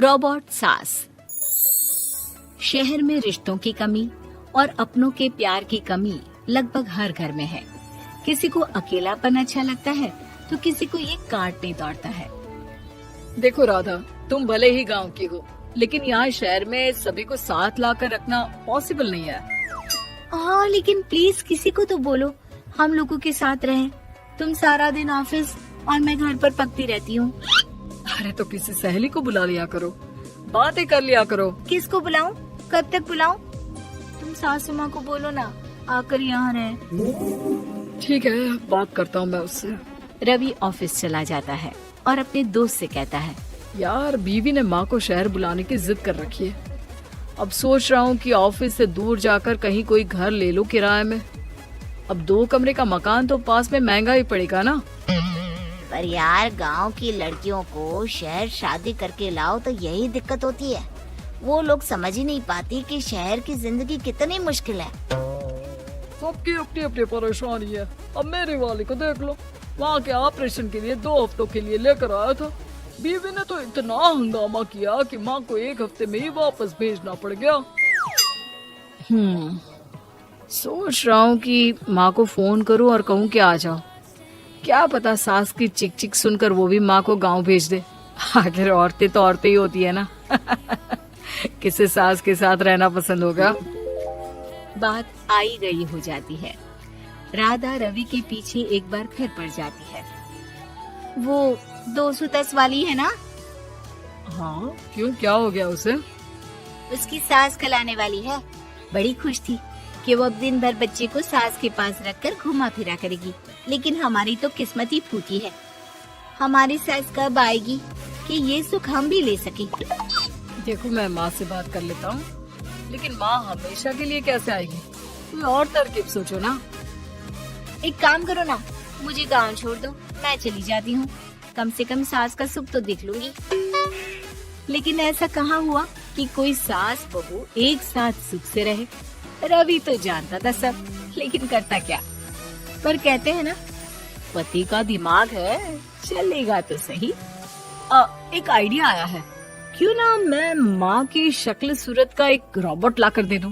Robot सास। शहर में रिश्तों की कमी और अपनों के प्यार की कमी लगभग हर घर में है। किसी को अकेलापन अच्छा लगता है तो किसी को ये काटने दौड़ता है। देखो राधा, तुम भले ही गांव की हो, लेकिन यहाँ शहर में सभी को साथ लाकर रखना पॉसिबल नहीं है। हाँ, लेकिन प्लीज किसी को तो बोलो हम लोगों के साथ रहें। तुम सारा दिन ऑफिस और मैं घर पर पकती रहती हूँ। अरे तो किसी सहेली को बुला लिया करो, बातें कर लिया करो। किसको बुलाऊं? कब तक बुलाऊं? तुम सासू माँ को बोलो ना आकर यहाँ रहे। ठीक है, बात करता हूँ मैं उससे। रवि ऑफिस चला जाता है और अपने दोस्त से कहता है, यार बीवी ने माँ को शहर बुलाने की जिद कर रखी है। अब सोच रहा हूँ कि ऑफिस से दूर जाकर कहीं कोई घर ले लो किराए में। अब 2 कमरे का मकान तो पास में महंगा ही पड़ेगा ना। पर यार गांव की लड़कियों को शहर शादी करके लाओ तो यही दिक्कत होती है। वो लोग समझ ही नहीं पाती कि शहर की जिंदगी कितनी मुश्किल है। सबकी अपनी अपनी परेशानी है। अब मेरी वाली को देख लो, वहाँ के ऑपरेशन के लिए 2 हफ्तों के लिए लेकर आया था। बीवी ने तो इतना हंगामा किया कि माँ को 1 हफ्ते में ही वापस भेजना पड़ गया। सोच रहा हूँ कि माँ को फोन करूँ और कहूँ कि आ जाओ। क्या पता सास की चिक चिक सुनकर वो भी माँ को गांव भेज दे। आखिर औरतें तो औरतें ही होती है ना। किसे सास के साथ रहना पसंद होगा। बात आई गई हो जाती है। राधा रवि के पीछे एक बार फिर पड़ जाती है। वो 210 वाली है ना? हाँ, क्यों, क्या हो गया उसे? उसकी सास खिलाने वाली है। बड़ी खुश थी कि वो अब दिन भर बच्चे को सास के पास रखकर घुमा फिरा करेगी। लेकिन हमारी तो किस्मत ही फूटी है। हमारी सास कब आएगी कि ये सुख हम भी ले सके। देखो, मैं माँ से बात कर लेता हूँ, लेकिन माँ हमेशा के लिए कैसे आएगी? कोई और तरकीब सोचो ना। एक काम करो ना, मुझे गांव छोड़ दो, मैं चली जाती हूँ। कम से कम सास का सुख तो देख लूंगी। लेकिन ऐसा कहाँ हुआ कि कोई सास बहू एक साथ सुख से रहे। रवि तो जानता था सब, लेकिन करता क्या। पर कहते हैं ना, पति का दिमाग है, चलेगा तो सही। एक आइडिया आया है। क्यों ना मैं माँ की शक्ल सूरत का एक रोबोट ला कर दे दूं,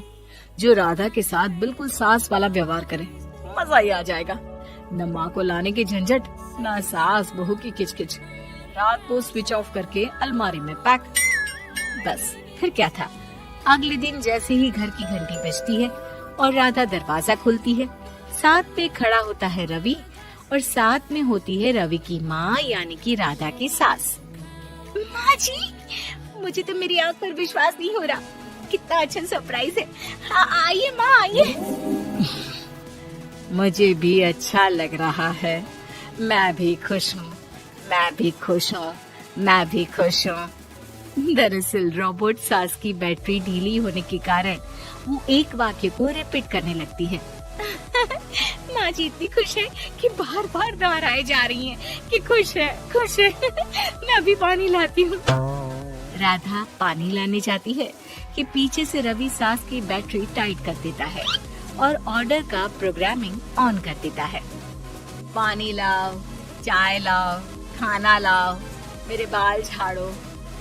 जो राधा के साथ बिल्कुल सास वाला व्यवहार करे। मजा ही आ जाएगा। न माँ को लाने की झंझट, न सास बहू की किचकिच। रात को स्विच ऑफ करके अलमारी में पैक। बस फिर क्या था। अगले दिन जैसे ही घर की घंटी बजती है और राधा दरवाजा खोलती है, साथ पे खड़ा होता है रवि और साथ में होती है रवि की माँ यानी कि राधा की सास। माँ जी, मुझे तो मेरी आँख पर विश्वास नहीं हो रहा। कितना अच्छा सरप्राइज है। आइए माँ, आइए। मुझे भी अच्छा लग रहा है। मैं भी खुश हूँ, मैं भी खुश हूँ, मैं भी खुश हूँ। दरअसल रोबोट सास की बैटरी ढीली होने के कारण वो एक वाक्य को रिपीट करने लगती है। माँ जी इतनी खुश है कि बार बार दोहराए जा रही हैं कि खुश है, खुश है। मैं अभी पानी लाती हूँ। राधा पानी लाने जाती है कि पीछे से रवि सास की बैटरी टाइट कर देता है और ऑर्डर का प्रोग्रामिंग ऑन कर देता है। पानी लाओ, चाय लाओ, खाना लाओ, मेरे बाल झाड़ो,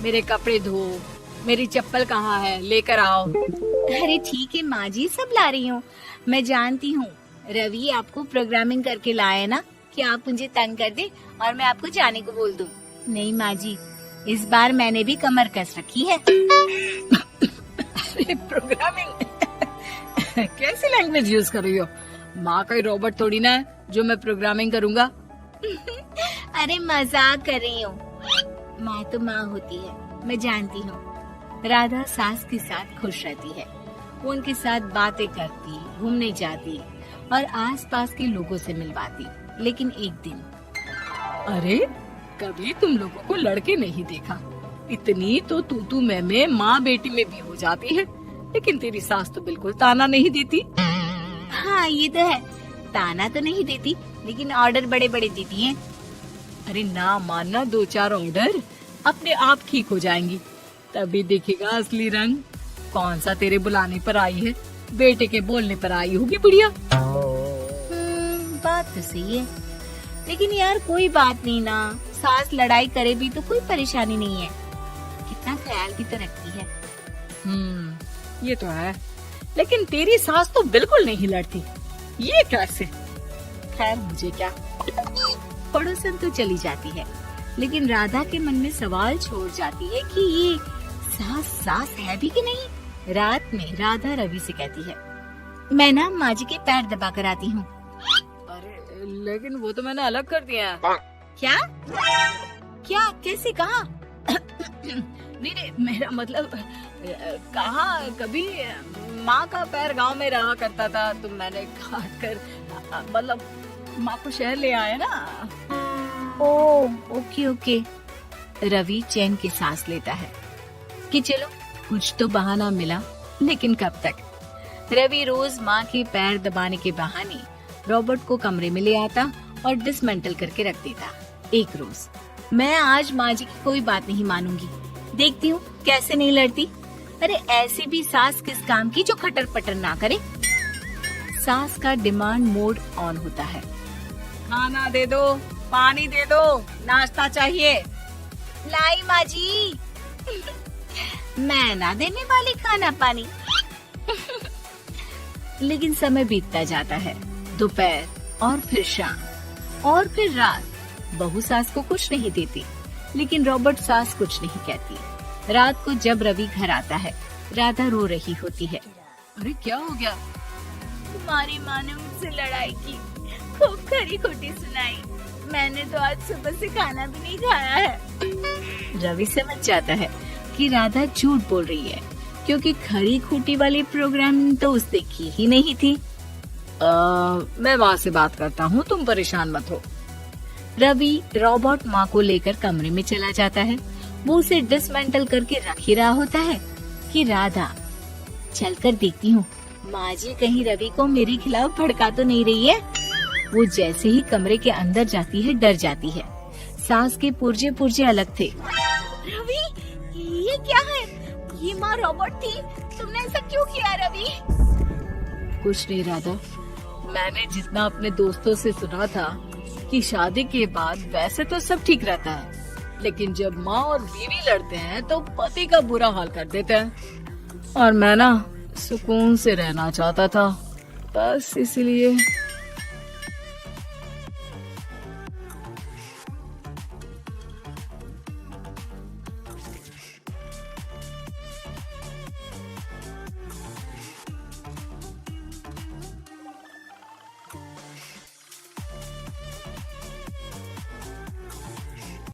मेरे कपड़े धो, मेरी चप्पल कहाँ है, लेकर आओ। अरे ठीक है माँ जी, सब ला रही हूँ। मैं जानती हूँ रवि आपको प्रोग्रामिंग करके लाया ना कि आप मुझे तंग कर दे और मैं आपको जाने को बोल दूँ। नहीं माँ जी, इस बार मैंने भी कमर कस रखी है। प्रोग्रामिंग कैसी लैंग्वेज यूज कर रही हो? माँ का रोबोट थोड़ी ना है जो मैं प्रोग्रामिंग करूँगा। अरे मजाक कर रही हूँ। माँ तो माँ होती है, मैं जानती हूँ। राधा सास के साथ खुश रहती है। वो उनके साथ बातें करती, घूमने जाती और आसपास के लोगों से मिलवाती। लेकिन एक दिन, अरे कभी तुम लोगों को लड़के नहीं देखा। इतनी तो तू मैं माँ बेटी में भी हो जाती है, लेकिन तेरी सास तो बिल्कुल ताना नहीं देती। हाँ ये तो है, ताना तो नहीं देती लेकिन ऑर्डर बड़े बड़े देती हैं। अरे ना मानना, 2-4 ऑर्डर अपने आप ठीक हो जाएंगी, तभी देखेगा असली रंग। कौन सा तेरे बुलाने पर आई है, बेटे के बोलने पर आई होगी बुढ़िया। बात तो सही है, लेकिन यार कोई बात नहीं ना, सास लड़ाई करे भी तो कोई परेशानी नहीं है। अपना ख्याल भी तो रखती है। ये तो है, लेकिन तेरी सास तो बिल्कुल नहीं लड़ती, ये कैसे? खैर मुझे क्या। पड़ोसन तो चली जाती है, लेकिन राधा के मन में सवाल छोड़ जाती है कि ये सास है भी कि नहीं। रात में राधा रवि से कहती है, मैं ना माँ जी के पैर दबा कर आती हूँ। अरे लेकिन वो तो मैंने अलग कर दिया है। क्या क्या कैसे कहा? नहीं, मेरा मतलब कहा कभी माँ का पैर गांव में रहा करता था, तो मैंने काट कर मतलब माँ को शहर ले आया ना। Okay okay. रवि चैन की सांस लेता है कि चलो कुछ तो बहाना मिला, लेकिन कब तक। रवि रोज माँ के पैर दबाने के बहाने रॉबर्ट को कमरे में ले आता और डिसमेंटल करके रख देता। एक रोज, मैं आज माँ जी की कोई बात नहीं मानूंगी, देखती हूँ कैसे नहीं लड़ती। अरे ऐसी भी सास किस काम की जो खटर पटर ना करे। सास का डिमांड मोड ऑन होता है। खाना दे दो, पानी दे दो, नाश्ता चाहिए। लाई माँ जी। मैं ना देने वाली खाना पानी। लेकिन समय बीतता जाता है, दोपहर और फिर शाम और फिर रात। बहू सास को कुछ नहीं देती, लेकिन रॉबर्ट सास कुछ नहीं कहती। रात को जब रवि घर आता है, राधा रो रही होती है। अरे क्या हो गया? तुम्हारी माँ ने मुझसे लड़ाई की, खूब खरी खोटी सुनाई। मैंने तो आज सुबह से खाना भी नहीं खाया है। रवि समझ जाता है कि राधा झूठ बोल रही है, क्योंकि खरी खोटी वाली प्रोग्राम तो उसने की ही नहीं थी। मैं माँ से बात करता हूँ, तुम परेशान मत हो। रवि रॉबर्ट माँ को लेकर कमरे में चला जाता है। वो उसे डिसमेंटल करके रख ही रहा होता है कि राधा, चलकर देखती हूँ माँ जी कहीं रवि को मेरे खिलाफ भड़का तो नहीं रही है। वो जैसे ही कमरे के अंदर जाती है, डर जाती है। सास के पुर्जे पुर्जे अलग थे। रवि, ये क्या है? ये माँ रॉबर्ट थी, तुमने ऐसा क्यों किया रवि? कुछ नहीं राधा, मैंने जितना अपने दोस्तों से सुना था कि शादी के बाद वैसे तो सब ठीक रहता है, लेकिन जब माँ और बीवी लड़ते हैं तो पति का बुरा हाल कर देते हैं। और मैं ना सुकून से रहना चाहता था, बस इसलिए।